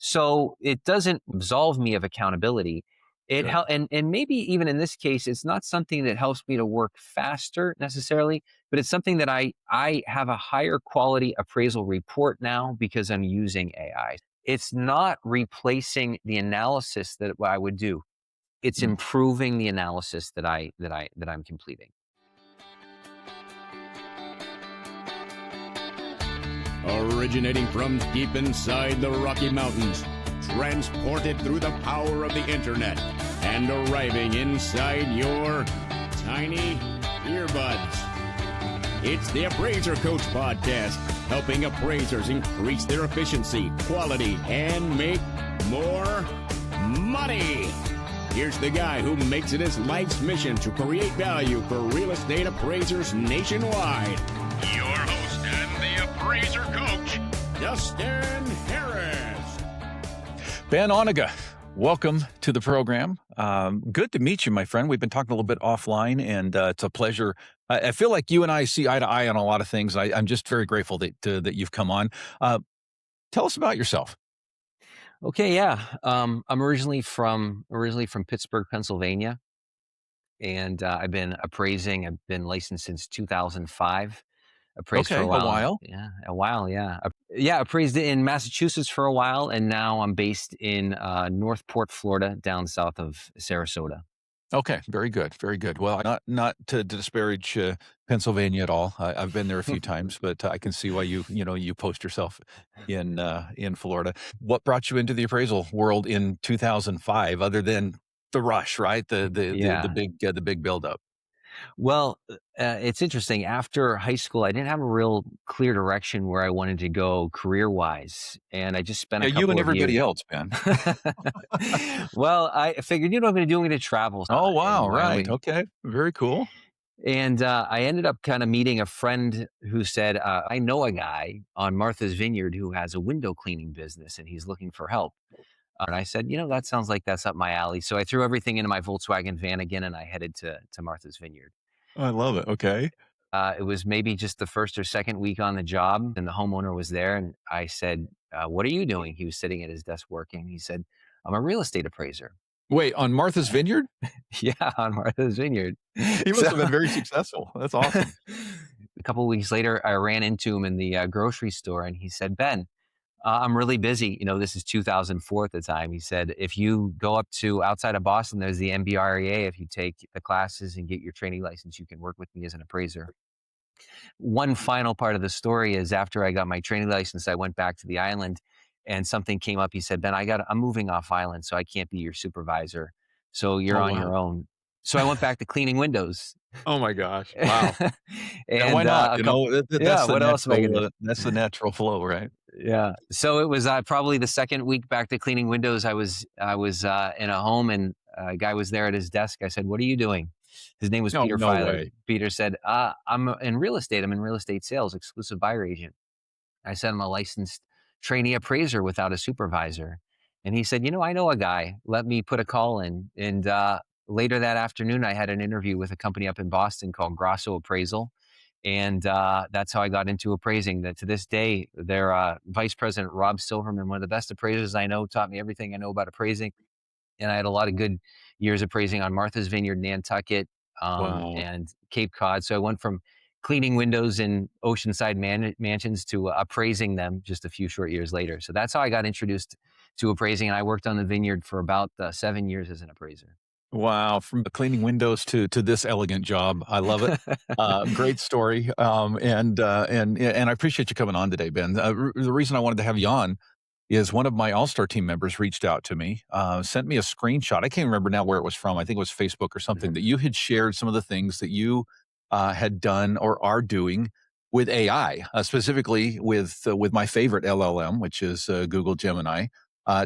So it doesn't absolve me of accountability. It Sure. and maybe even in this case, it's not something that helps me to work faster necessarily, but it's something that I have a higher quality appraisal report now because I'm using AI. It's not replacing the analysis that I would do. It's Mm. improving the analysis that I'm completing. Originating from deep inside the Rocky Mountains, transported through the power of the internet, and arriving inside your tiny earbuds. It's the Appraiser Coach podcast, helping appraisers increase their efficiency, quality, and make more money. Here's the guy who makes it his life's mission to create value for real estate appraisers nationwide. Your host and the Appraiser Coach, Dustin Harris. Ben Onega, welcome to the program. Good to meet you, my friend. We've been talking a little bit offline, and it's a pleasure. I feel like you and I see eye to eye on a lot of things. I'm just very grateful that you've come on. Tell us about yourself. Okay, yeah. I'm originally from Pittsburgh, Pennsylvania, and I've been appraising. I've been licensed since 2005. Appraised for Okay, a a while. while. Yeah, a while. Yeah, yeah. Appraised in Massachusetts for a while, and now I'm based in Northport, Florida, down south of Sarasota. Okay, very good, very good. Well, not to disparage Pennsylvania at all. I've been there a few times, but I can see why you post yourself in Florida. What brought you into the appraisal world in 2005, other than the rush, right? Yeah. The big buildup. Well, it's interesting. After high school, I didn't have a real clear direction where I wanted to go career-wise, and I just spent Yeah, a you couple and of years. everybody else, man. Well, I figured, what I'm going to do? I'm going to travel. Oh wow, And right? Okay, very cool. And I ended up kind of meeting a friend who said, I know a guy on Martha's Vineyard who has a window cleaning business and he's looking for help. And I said, that sounds like that's up my alley. So I threw everything into my Volkswagen van again and I headed to Martha's Vineyard. I love it. Okay. It was maybe just the first or second week on the job and the homeowner was there. And I said, what are you doing? He was sitting at his desk working. He said, I'm a real estate appraiser. Wait, on Martha's Vineyard? Yeah, on Martha's Vineyard. He must have been very successful. That's awesome. A couple of weeks later, I ran into him in the grocery store and he said, Ben, I'm really busy. This is 2004 at the time. He said, if you go up to outside of Boston, there's the MBREA. If you take the classes and get your training license, you can work with me as an appraiser. One final part of the story is after I got my training license, I went back to the island and something came up. He said, Ben, I'm moving off island, so I can't be your supervisor. So you're on your own. So I went back to cleaning windows. Oh my gosh! Wow. And why not? yeah. What else am I gonna do? That's the natural flow, right? Yeah. So it was probably the second week back to cleaning windows. I was in a home and a guy was there at his desk. I said, what are you doing? His name was Peter No Filer. way. Peter said, I'm in real estate. I'm in real estate sales, exclusive buyer agent. I said, I'm a licensed trainee appraiser without a supervisor. And he said, I know a guy. Let me put a call in. And later that afternoon, I had an interview with a company up in Boston called Grosso Appraisal. And that's how I got into appraising. That to this day, their vice president, Rob Silverman, one of the best appraisers I know, taught me everything I know about appraising. And I had a lot of good years appraising on Martha's Vineyard, Nantucket, Wow. and Cape Cod. So I went from cleaning windows in oceanside mansions to appraising them just a few short years later. So that's how I got introduced to appraising. And I worked on the vineyard for about 7 years as an appraiser. Wow, from cleaning windows to this elegant job. I love it. Great story. And I appreciate you coming on today, Ben. The reason I wanted to have you on is one of my All-Star team members reached out to me, sent me a screenshot. I can't remember now where it was from. I think it was Facebook or something, that you had shared some of the things that you had done or are doing with AI, specifically with my favorite LLM, which is Google Gemini.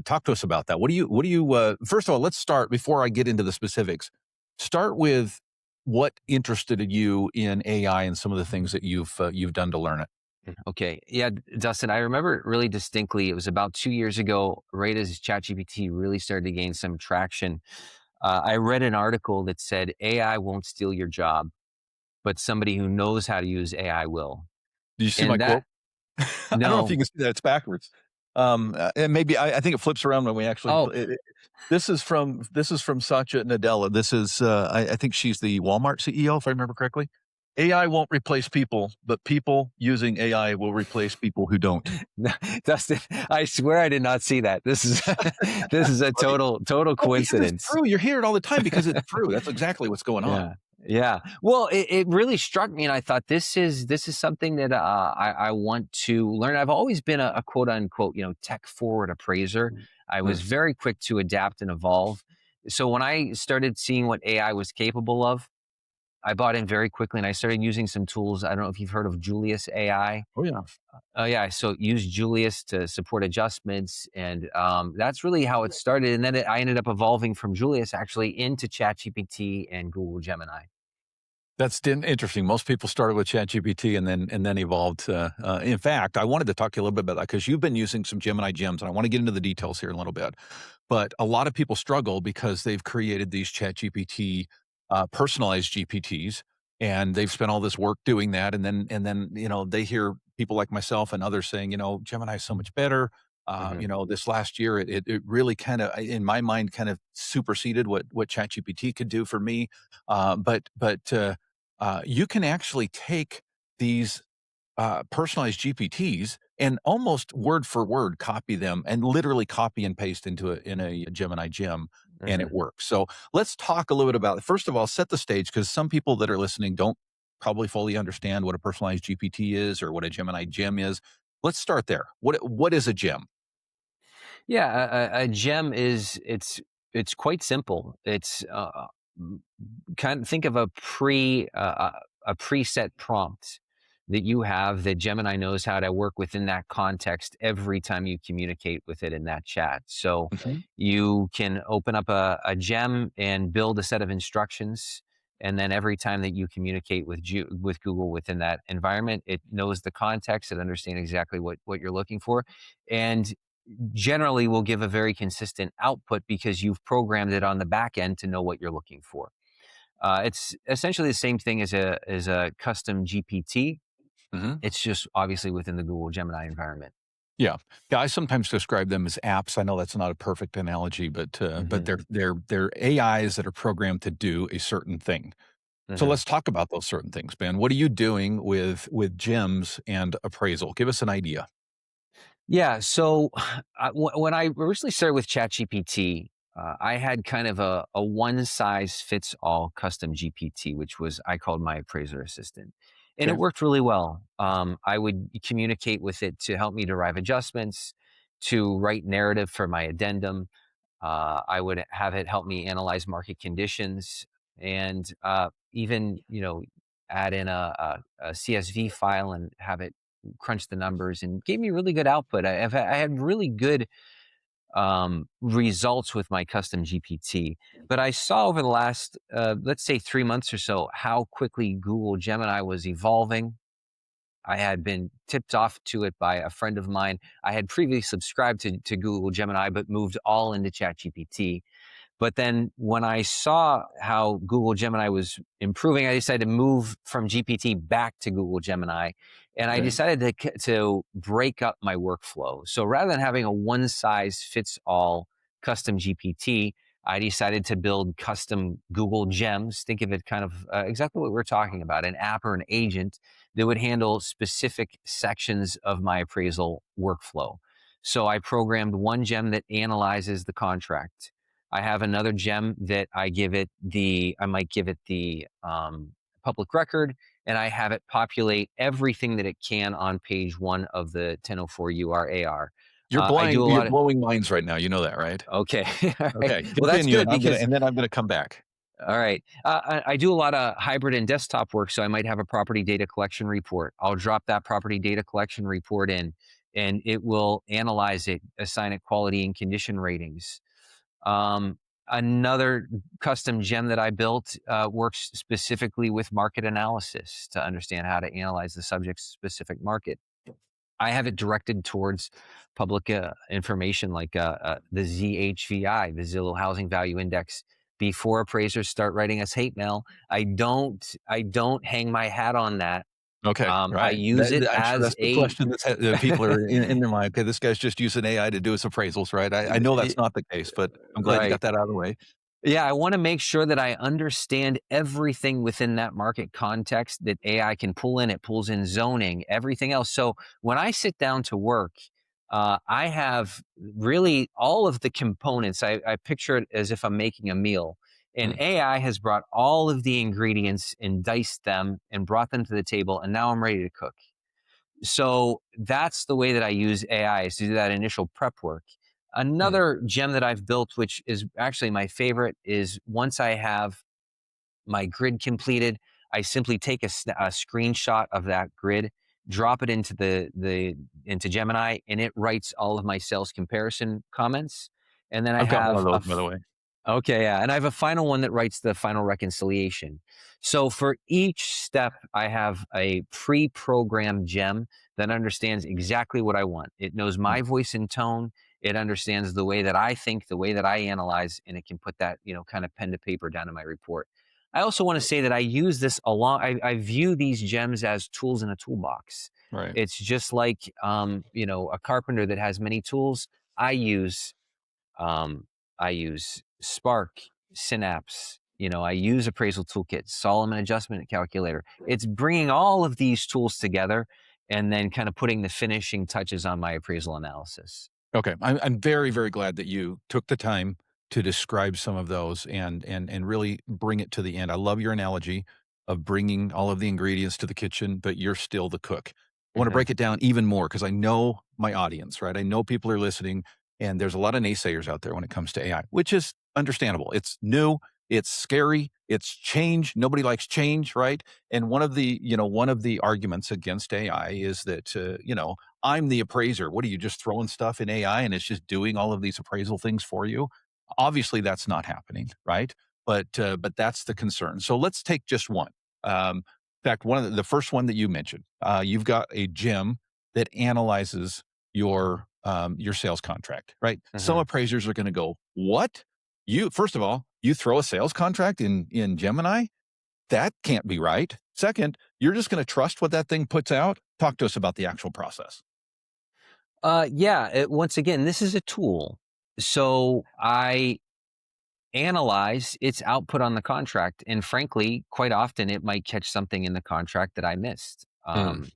Talk to us about that. What do you, first of all, let's start, before I get into the specifics, start with what interested you in AI and some of the things that you've done to learn it. Okay. Yeah, Dustin, I remember it really distinctly. It was about 2 years ago, right as ChatGPT really started to gain some traction. I read an article that said AI won't steal your job, but somebody who knows how to use AI will. Do you see And my quote? I don't know if No. you can see that. It's backwards. And maybe I think it flips around when we actually. Oh, This is from Satya Nadella. This is I think she's the Walmart CEO, if I remember correctly. AI won't replace people, but people using AI will replace people who don't. Dustin, I swear I did not see that. This is this is a Okay. total Oh, because it's coincidence. true. You hear it all the time because it's true. That's exactly what's going on. Yeah. Yeah. Well, it really struck me, and I thought this is something that I want to learn. I've always been a quote unquote, tech forward appraiser. I Mm. was very quick to adapt and evolve. So when I started seeing what AI was capable of, I bought in very quickly, and I started using some tools. I don't know if you've heard of Julius AI. Oh yeah. Oh yeah, so use Julius to support adjustments, and that's really how it started. And then I ended up evolving from Julius actually into ChatGPT and Google Gemini. That's interesting. Most people started with ChatGPT and then evolved. In fact, I wanted to talk to you a little bit about that because you've been using some Gemini gems, and I want to get into the details here in a little bit. But a lot of people struggle because they've created these ChatGPT personalized GPTs, and they've spent all this work doing that, and then they hear people like myself and others saying, Gemini is so much better. Hmm. This last year, it really kind of, in my mind, kind of superseded what ChatGPT could do for me. But you can actually take these personalized GPTs and almost word for word copy them and literally copy and paste in a Gemini gem, and it Hmm. works. So let's talk a little bit about it. First of all, set the stage because some people that are listening don't probably fully understand what a personalized GPT is or what a Gemini gem is. Let's start there. What is a gem? Yeah, a gem is it's quite simple. It's m- kind of think of a preset prompt that you have that Gemini knows how to work within that context every time you communicate with it in that chat. So Mhm. you can open up a gem and build a set of instructions. And then every time that you communicate with Google within that environment, it knows the context, it understands exactly what you're looking for, and generally will give a very consistent output because you've programmed it on the back end to know what you're looking for. It's essentially the same thing as a custom GPT. Mhm. It's just obviously within the Google Gemini environment. Yeah. Yeah, I sometimes describe them as apps. I know that's not a perfect analogy, but Hmm. they're AIs that are programmed to do a certain thing. So Hmm. let's talk about those certain things, Ben. What are you doing with gems and appraisal? Give us an idea. Yeah. So when I originally started with ChatGPT, I had kind of a one size fits all custom GPT, which was I called my appraiser assistant. And it Okay. worked really well. I would communicate with it to help me derive adjustments, to write narrative for my addendum. I would have it help me analyze market conditions, and even add in a CSV file and have it crunch the numbers, and gave me really good output. I had really good results with my custom GPT. But I saw over the last, let's say, 3 months or so, how quickly Google Gemini was evolving. I had been tipped off to it by a friend of mine. I had previously subscribed to Google Gemini, but moved all into ChatGPT. But then when I saw how Google Gemini was improving, I decided to move from GPT back to Google Gemini. And I Okay. decided to break up my workflow. So rather than having a one size fits all custom GPT, I decided to build custom Google Gems. Think of it kind of exactly what we're talking about, an app or an agent that would handle specific sections of my appraisal workflow. So I programmed one gem that analyzes the contract. I have another gem that I might give it the public record, and I have it populate everything that it can on page one of the 1004 URAR. I do a You're lot of, blowing minds right now. You know that, right? okay. All right. Okay. Well, that's Continue, good and I'm gonna because, and then I'm gonna come back. all right. I do a lot of hybrid and desktop work. So I might have a property data collection report. I'll drop that property data collection report in, and it will analyze it, assign it quality and condition ratings. Um, Another custom gem that I built works specifically with market analysis to understand how to analyze the subject's specific market. I have it directed towards public information like the ZHVI, the Zillow Housing Value Index. Before appraisers start writing us hate mail, I don't hang my hat on that. Okay, I right. use it I'm sure as that's the a question that people are in their mind. Okay, this guy's just using AI to do his appraisals, right? I know that's not the case, but I'm glad you right. got that out of the way. Yeah, I want to make sure that I understand everything within that market context that AI can pull in. It pulls in zoning, everything else. So when I sit down to work, I have really all of the components. I picture it as if I'm making a meal. And Mm, AI has brought all of the ingredients and diced them and brought them to the table. And now I'm ready to cook. So that's the way that I use AI, is to do that initial prep work. mm. Another gem that I've built, which is actually my favorite, is once I have my grid completed, I simply take a screenshot of that grid, drop it into into Gemini, and it writes all of my sales comparison comments. And then I I've got one of have those, by the way. okay, yeah, and I have a final one that writes the final reconciliation. So for each step, I have a pre-programmed gem that understands exactly what I want. It knows Mm, my voice and tone. It understands the way that I think, the way that I analyze, and it can put that, kind of pen to paper down in my report. I also want to say that I use this along. I view these gems as tools in a toolbox. right. It's just like, a carpenter that has many tools. I use um, I use Spark, Synapse. I use Appraisal Toolkit, Solomon Adjustment Calculator. It's bringing all of these tools together and then kind of putting the finishing touches on my appraisal analysis. Okay, I'm very, very glad that you took the time to describe some of those and really bring it to the end. I love your analogy of bringing all of the ingredients to the kitchen, but you're still the cook. I want to Hmm. break it down even more because I know my audience, right? I know people are listening, and there's a lot of naysayers out there when it comes to AI, which is understandable. It's new, it's scary, it's change. Nobody likes change, right? And one of the arguments against AI is that I'm the appraiser. What are you just throwing stuff in AI and it's just doing all of these appraisal things for you? Obviously, that's not happening, right? But that's the concern. So let's take just one. In fact, one of the first one that you mentioned, you've got a gem that analyzes your sales contract, right? Some Hmm. appraisers are going to go, "What? You first of all, you throw a sales contract in Gemini? That can't be right. Second, you're just going to trust what that thing puts out? Talk to us about the actual process." Yeah. Once again, this is a tool. So I analyze its output on the contract. And frankly, quite often it might catch something in the contract that I missed. Mm,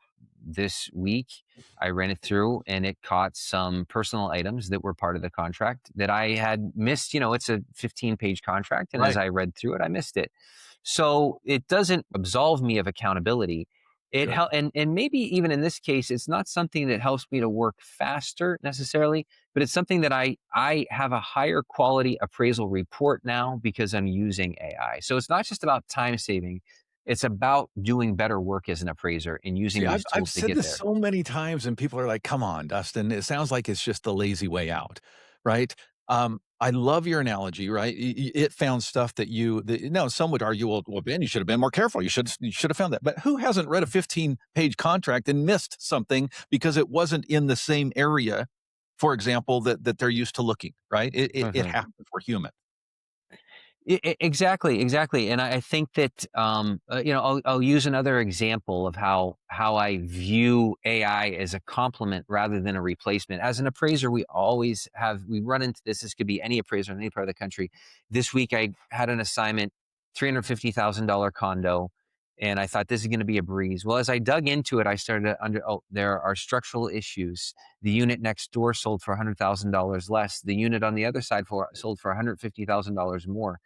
This week, I ran it through and it caught some personal items that were part of the contract that I had missed. It's a 15-page contract. And as right. I read through it, I missed it. So it doesn't absolve me of accountability. Good. And maybe even in this case, it's not something that helps me to work faster necessarily, but it's something that I have a higher quality appraisal report now because I'm using AI. So it's not just about time saving, it's about doing better work as an appraiser and using See, these I've tools to said get this there. so many times, and people are like, "Come on, Dustin, it sounds like it's just the lazy way out," right? I love your analogy, right? It found stuff that now some would argue, well, Ben, you should have been more careful. You should have found that. But who hasn't read a 15-page contract and missed something because it wasn't in the same area, for example, that they're used to looking, right? It Mhm. happens. We're human. Exactly, exactly, and I think that I'll use another example of how I view AI as a complement rather than a replacement. As an appraiser, we run into this. This could be any appraiser in any part of the country. This week, I had an assignment, $350,000 condo, and I thought this is going to be a breeze. Well, as I dug into it, I started to there are structural issues. The unit next door sold for $100,000 less. The unit on the other side sold for $150,000 more.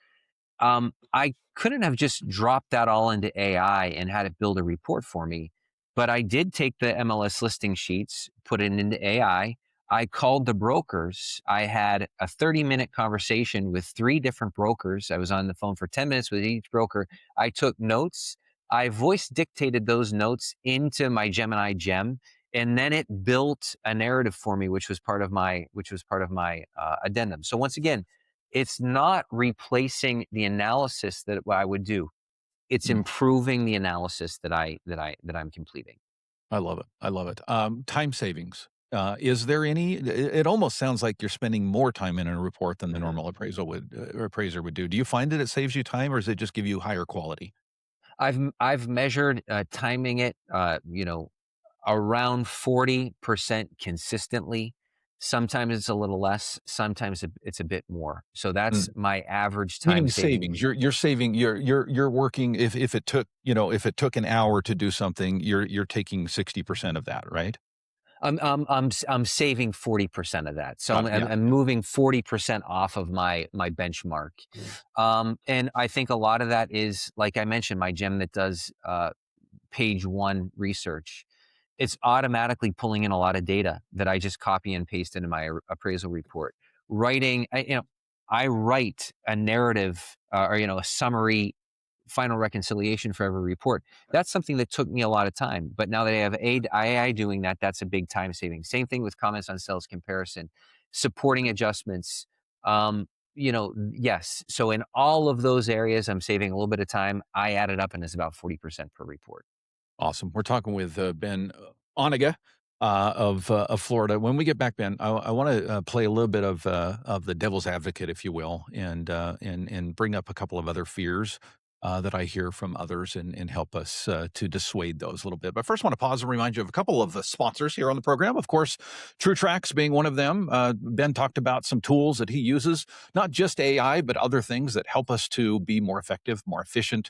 I couldn't have just dropped that all into AI and had it build a report for me, but I did take the MLS listing sheets, put it into AI. I called the brokers. I had a 30-minute conversation with three different brokers. I was on the phone for 10 minutes with each broker. I took notes. I voice dictated those notes into my Gemini gem, and then it built a narrative for me, which was part of my addendum. So once again, it's not replacing the analysis that I would do. It's Mm, improving the analysis that I'm completing. I love it. I love it. Time savings. Is there any? It almost sounds like you're spending more time in a report than the Mhm. normal appraisal would or appraiser would do. Do you find that it saves you time, or does it just give you higher quality? I've measured timing it, around 40% consistently. Sometimes it's a little less, sometimes it's a bit more. So that's Mm. my average time Meaning saving. savings. You're saving. You're working. If it took if it took an hour to do something, you're taking 60% of that, right? I'm saving 40% of that. So Got I'm, it. I'm, Yeah. I'm moving 40% off of my benchmark. And I think a lot of that is, like I mentioned, my gem that does page one research. It's automatically pulling in a lot of data that I just copy and paste into my appraisal report. Writing, I write a narrative or a summary final reconciliation for every report. That's something that took me a lot of time. But now that I have AI doing that, that's a big time saving. Same thing with comments on sales comparison, supporting adjustments. Yes. So in all of those areas, I'm saving a little bit of time. I add it up and it's about 40% per report. Awesome. We're talking with Ben Onega of Florida. When we get back, Ben, I want to play a little bit of the devil's advocate, if you will, and bring up a couple of other fears that I hear from others and help us to dissuade those a little bit. But first, I want to pause and remind you of a couple of the sponsors here on the program. Of course, TrueTracks being one of them. Ben talked about some tools that he uses, not just AI, but other things that help us to be more effective, more efficient,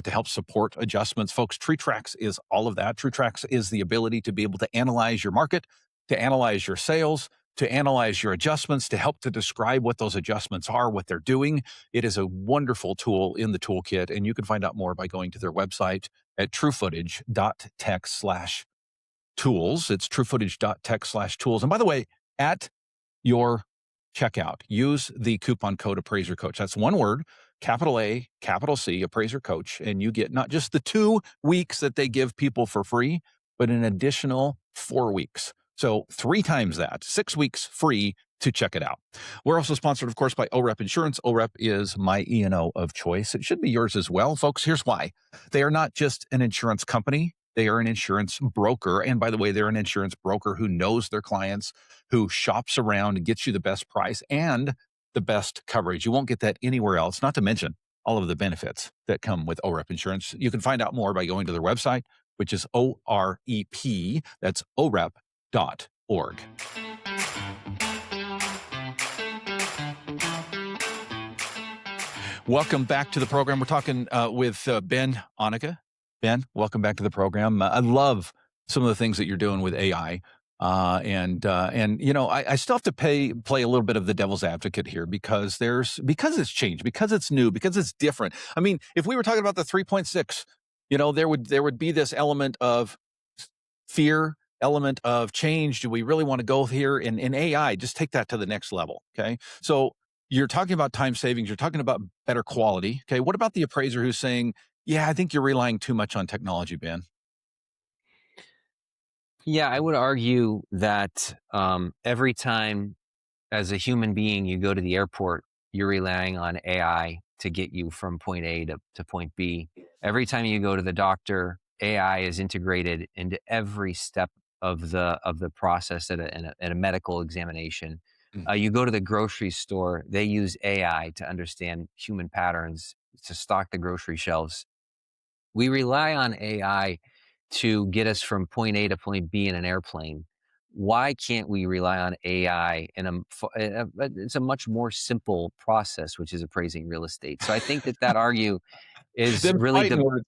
to help support adjustments. Folks, TreeTracks is all of that. TreeTracks is the ability to be able to analyze your market, to analyze your sales, to analyze your adjustments, to help to describe what those adjustments are, what they're doing. It is a wonderful tool in the toolkit, and you can find out more by going to their website at truefootage.tech/tools. It's truefootage.tech/tools. And by the way, at your checkout, use the coupon code AppraiserCoach. That's one word, capital A, capital C, AppraiserCoach, and you get not just the 2 weeks that they give people for free, but an additional 4 weeks. So 3 times that, 6 weeks free to check it out. We're also sponsored, of course, by OREP Insurance. OREP is my E&O of choice. It should be yours as well, folks. Here's why. They are not just an insurance company. They are an insurance broker. And by the way, they're an insurance broker who knows their clients, who shops around and gets you the best price and the best coverage. You won't get that anywhere else, not to mention all of the benefits that come with OREP Insurance. You can find out more by going to their website, which is OREP. That's OREP.org. Welcome back to the program. We're talking with Ben Onega. Ben, welcome back to the program. I love some of the things that you're doing with AI. I still have to play a little bit of the devil's advocate here because it's changed, because it's new, because it's different. I mean, if we were talking about the 3.6, there would be this element of fear, element of change. Do we really want to go here in AI? Just take that to the next level. Okay. So you're talking about time savings. You're talking about better quality. Okay. What about the appraiser who's saying, yeah, I think you're relying too much on technology, Ben? Yeah, I would argue that every time as a human being you go to the airport, you're relying on AI to get you from point A to point B. Every time you go to the doctor, AI is integrated into every step of the process at a medical examination. Mm. You go to the grocery store, they use AI to understand human patterns to stock the grocery shelves. We rely on AI to get us from point A to point B in an airplane. Why can't we rely on AI in it's a much more simple process, which is appraising real estate. So I think that argue is Them really fighting words.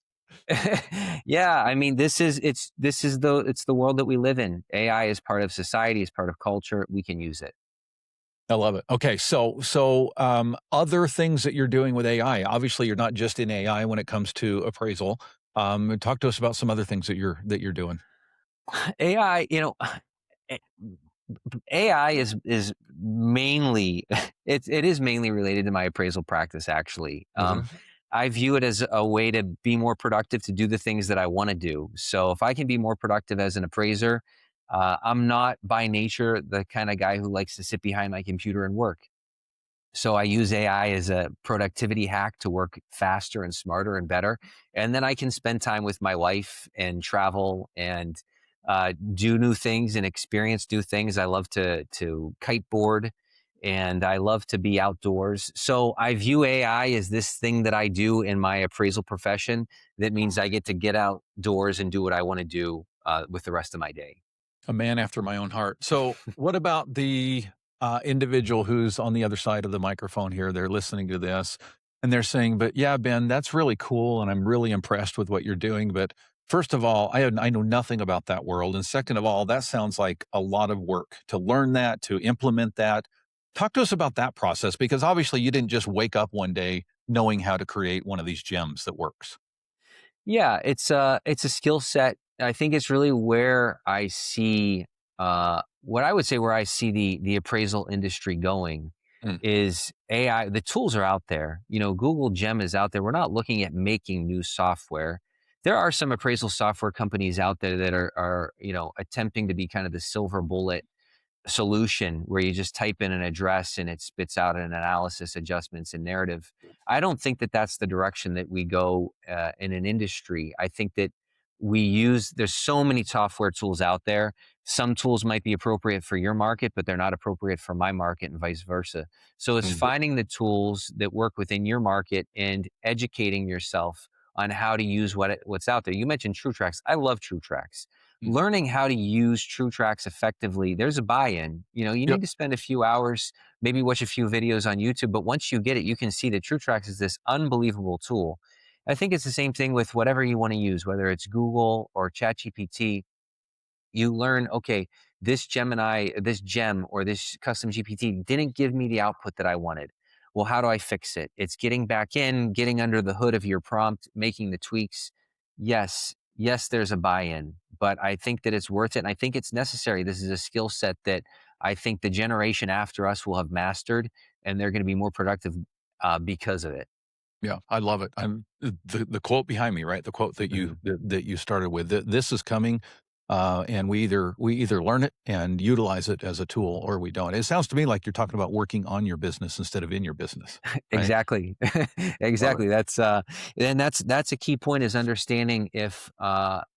yeah, I mean, it's the world that we live in. AI is part of society, is part of culture. We can use it. I love it. Okay, so other things that you're doing with AI. Obviously, you're not just in AI when it comes to appraisal. Talk to us about some other things that you're doing. AI, eh, AI is mainly it is mainly related to my appraisal practice. Actually, Is it? I view it as a way to be more productive, to do the things that I want to do. So if I can be more productive as an appraiser, I'm not by nature the kind of guy who likes to sit behind my computer and work. So I use AI as a productivity hack to work faster and smarter and better. And then I can spend time with my wife and travel and do new things and experience new things. I love to kiteboard and I love to be outdoors. So I view AI as this thing that I do in my appraisal profession. That means I get to get outdoors and do what I want to do with the rest of my day. A man after my own heart. So, what about the individual who's on the other side of the microphone here? They're listening to this and they're saying, "But yeah, Ben, that's really cool, and I'm really impressed with what you're doing. But first of all, I know nothing about that world, and second of all, that sounds like a lot of work to learn that, to implement that." Talk to us about that process, because obviously you didn't just wake up one day knowing how to create one of these gems that works. Yeah, it's a skill set. I think it's really where I see what I would say where I see the appraisal industry going Mm, is AI. The tools are out there. Google Gem is out there. We're not looking at making new software. There are some appraisal software companies out there that are attempting to be kind of the silver bullet solution where you just type in an address and it spits out an analysis, adjustments, and narrative. I don't think that that's the direction that we go in an industry. I think that there's so many software tools out there. Some tools might be appropriate for your market, but they're not appropriate for my market and vice versa. So it's mm, finding the tools that work within your market and educating yourself on how to use what's out there. You mentioned True Tracks. I love True Tracks. mm. Learning how to use True Tracks effectively, there's a buy-in. You Yep. need to spend a few hours, maybe watch a few videos on YouTube, but once you get it, you can see that True Tracks is this unbelievable tool. I think it's the same thing with whatever you want to use, whether it's Google or ChatGPT. You learn, okay, this Gemini, this gem or this custom GPT didn't give me the output that I wanted. Well, how do I fix it? It's getting back in, getting under the hood of your prompt, making the tweaks. Yes, there's a buy-in, but I think that it's worth it. And I think it's necessary. This is a skill set that I think the generation after us will have mastered, and they're going to be more productive because of it. Yeah, I love it. I'm the quote behind me, right? The quote that Mhm. you started with. This is coming, and we either learn it and utilize it as a tool, or we don't. It sounds to me like you're talking about working on your business instead of in your business, right? Exactly. Love it. Exactly. That's a key point, is understanding if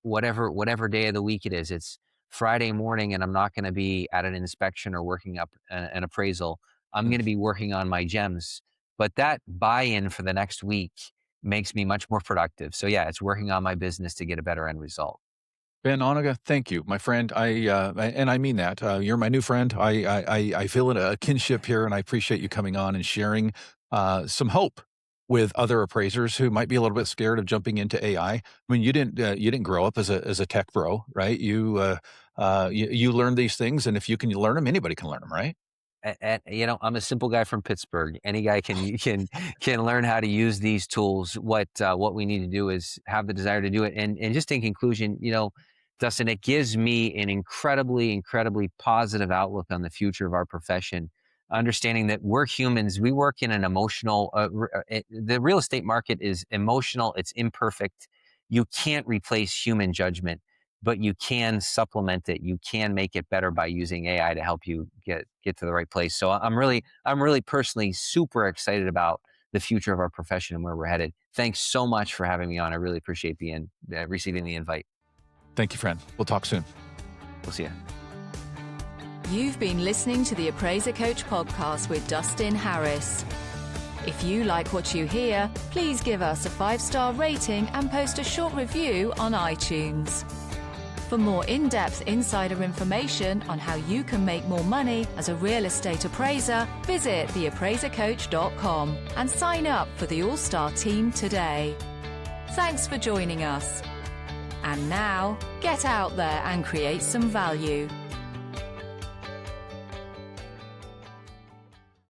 whatever day of the week it is, it's Friday morning and I'm not going to be at an inspection or working up an appraisal. I'm Mm. going to be working on my gems. But that buy-in for the next week makes me much more productive. So yeah, it's working on my business to get a better end result. Ben Onega, thank you, my friend. And I mean that. You're my new friend. I feel a kinship here, and I appreciate you coming on and sharing some hope with other appraisers who might be a little bit scared of jumping into AI. I mean, you didn't grow up as a tech bro, right? You learned these things, and if you can learn them, anybody can learn them, right? I'm a simple guy from Pittsburgh. Any guy can learn how to use these tools. What we need to do is have the desire to do it. And just in conclusion, Dustin, it gives me an incredibly positive outlook on the future of our profession. Understanding that we're humans, we work in an emotional. The real estate market is emotional. It's imperfect. You can't replace human judgment, but you can supplement it. You can make it better by using AI to help you get to the right place. So I'm really personally super excited about the future of our profession and where we're headed. Thanks so much for having me on. I really appreciate receiving the invite. Thank you, friend. We'll talk soon. We'll see you. You've been listening to the Appraiser Coach podcast with Dustin Harris. If you like what you hear, please give us a 5-star rating and post a short review on iTunes. For more in-depth insider information on how you can make more money as a real estate appraiser, visit TheAppraiserCoach.com and sign up for the All-Star team today. Thanks for joining us. And now, get out there and create some value.